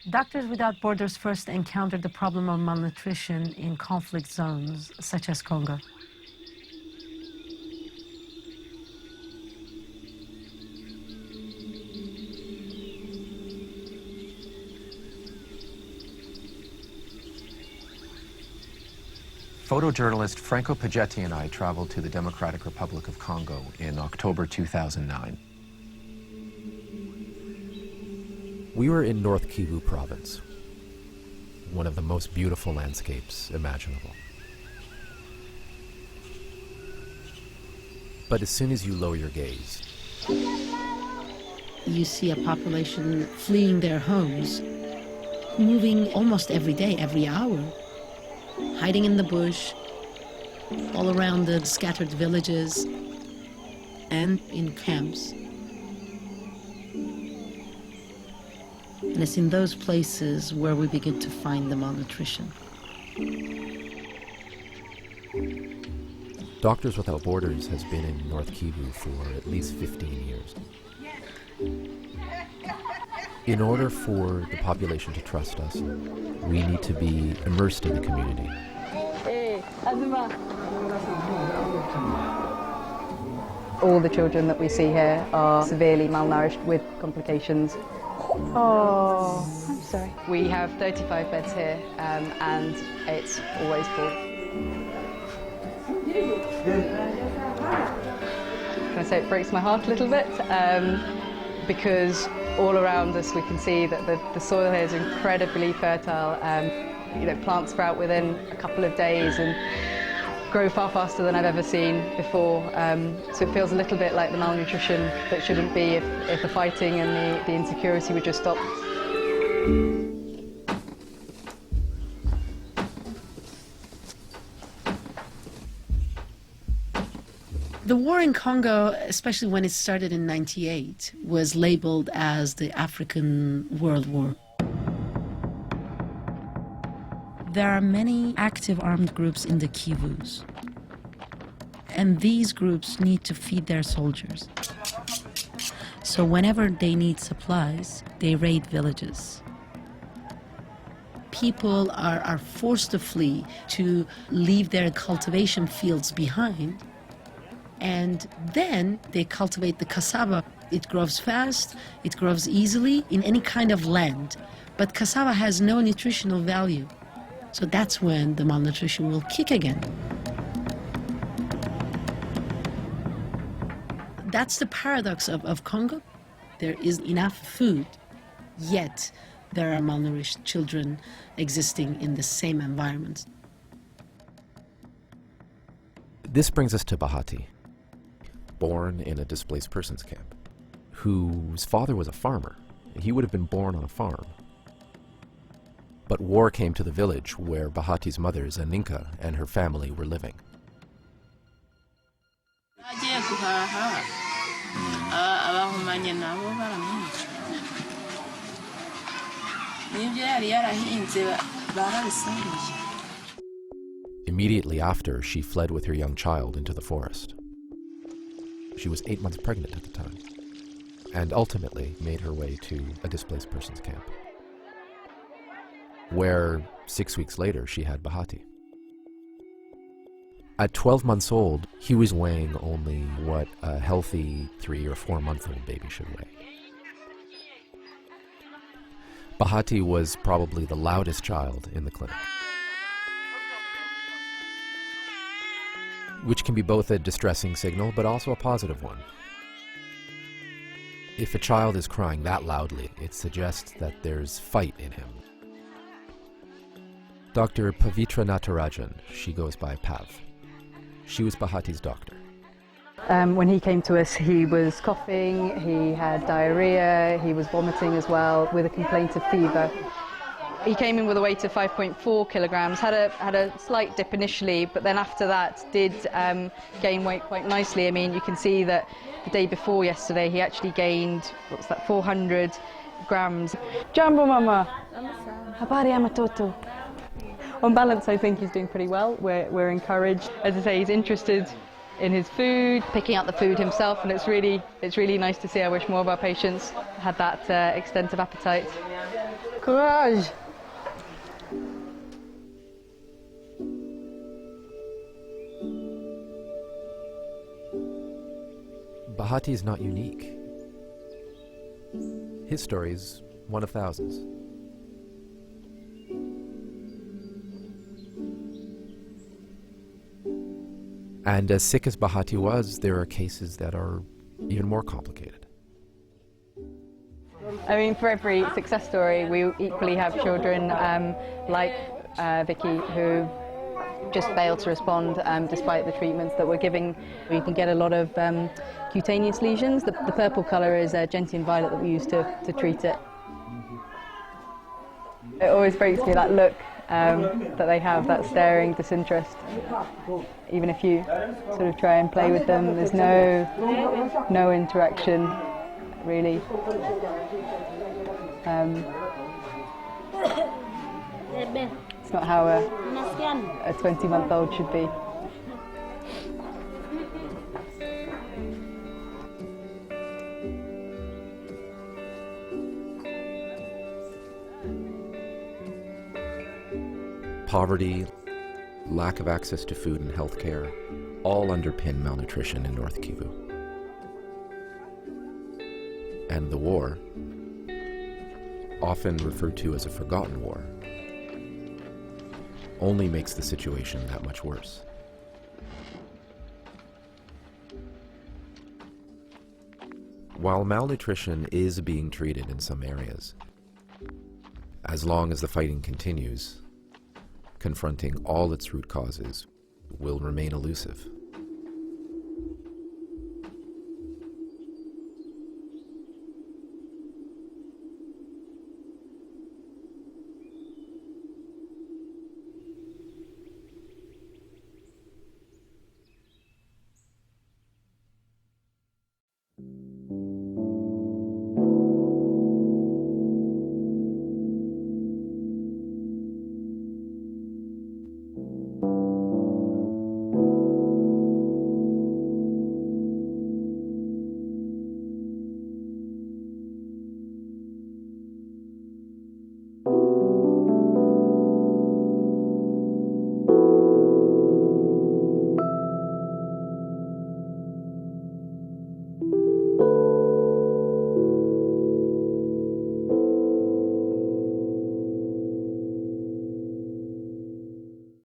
Doctors Without Borders first encountered the problem of malnutrition in conflict zones, such as Congo. Photojournalist Franco Pagetti and I traveled to the Democratic Republic of Congo in October 2009. We were in North Kivu province, one of the most beautiful landscapes imaginable. But as soon as you lower your gaze, you see a population fleeing their homes, moving almost every day, every hour, hiding in the bush, all around the scattered villages, and in camps. And it's in those places where we begin to find the malnutrition. Doctors Without Borders has been in North Kivu for at least 15 years. In order for the population to trust us, we need to be immersed in the community. All the children that we see here are severely malnourished with complications. Oh, I'm sorry. We have 35 beds here, and it's always full. Can I say it breaks my heart a little bit? Because all around us we can see that the soil here is incredibly fertile. Plants sprout within a couple of days and grow far faster than I've ever seen before. So it feels a little bit like the malnutrition that shouldn't be if the fighting and the insecurity would just stop. The war in Congo, especially when it started in '98, was labeled as the African World War. There are many active armed groups in the Kivus, and these groups need to feed their soldiers. So whenever they need supplies, they raid villages. People are forced to flee, to leave their cultivation fields behind, and then they cultivate the cassava. It grows fast, it grows easily in any kind of land, but cassava has no nutritional value. So that's when the malnutrition will kick again. That's the paradox of Congo. There is enough food, yet there are malnourished children existing in the same environment. This brings us to Bahati, born in a displaced persons camp, whose father was a farmer. He would have been born on a farm. But war came to the village where Bahati's mother, Zaninka, and her family were living. Immediately after, she fled with her young child into the forest. She was 8 months pregnant at the time, and ultimately made her way to a displaced persons camp, where 6 weeks later she had Bahati. At 12 months old, he was weighing only what a healthy 3 or 4 month old baby should weigh. Bahati was probably the loudest child in the clinic, which can be both a distressing signal but also a positive one. If a child is crying that loudly, it suggests that there's fight in him. Dr. Pavitra Natarajan, she goes by Pav. She was Bahati's doctor. When he came to us, he was coughing, he had diarrhea, he was vomiting as well, with a complaint of fever. He came in with a weight of 5.4 kilograms, had a slight dip initially, but then after that did gain weight quite nicely. I mean, you can see that the day before yesterday, he actually gained, 400 grams. Jambo mama! Habari ama toto? On balance, I think he's doing pretty well. We're encouraged. As I say, he's interested in his food, picking out the food himself, and it's really nice to see. I wish more of our patients had that extensive appetite. Courage! Bahati is not unique. His story is one of thousands. And as sick as Bahati was, there are cases that are even more complicated. I mean, for every success story, we equally have children like Vicky who just fail to respond despite the treatments that we're giving. We can get a lot of cutaneous lesions. The purple colour is gentian violet that we use to treat it. It always breaks me, that look that they have, that staring disinterest. Even if you sort of try and play with them, there's no interaction, really. It's not how a 20-month-old should be. Poverty, lack of access to food and health care, all underpin malnutrition in North Kivu. And the war, often referred to as a forgotten war, only makes the situation that much worse. While malnutrition is being treated in some areas, as long as the fighting continues, confronting all its root causes will remain elusive.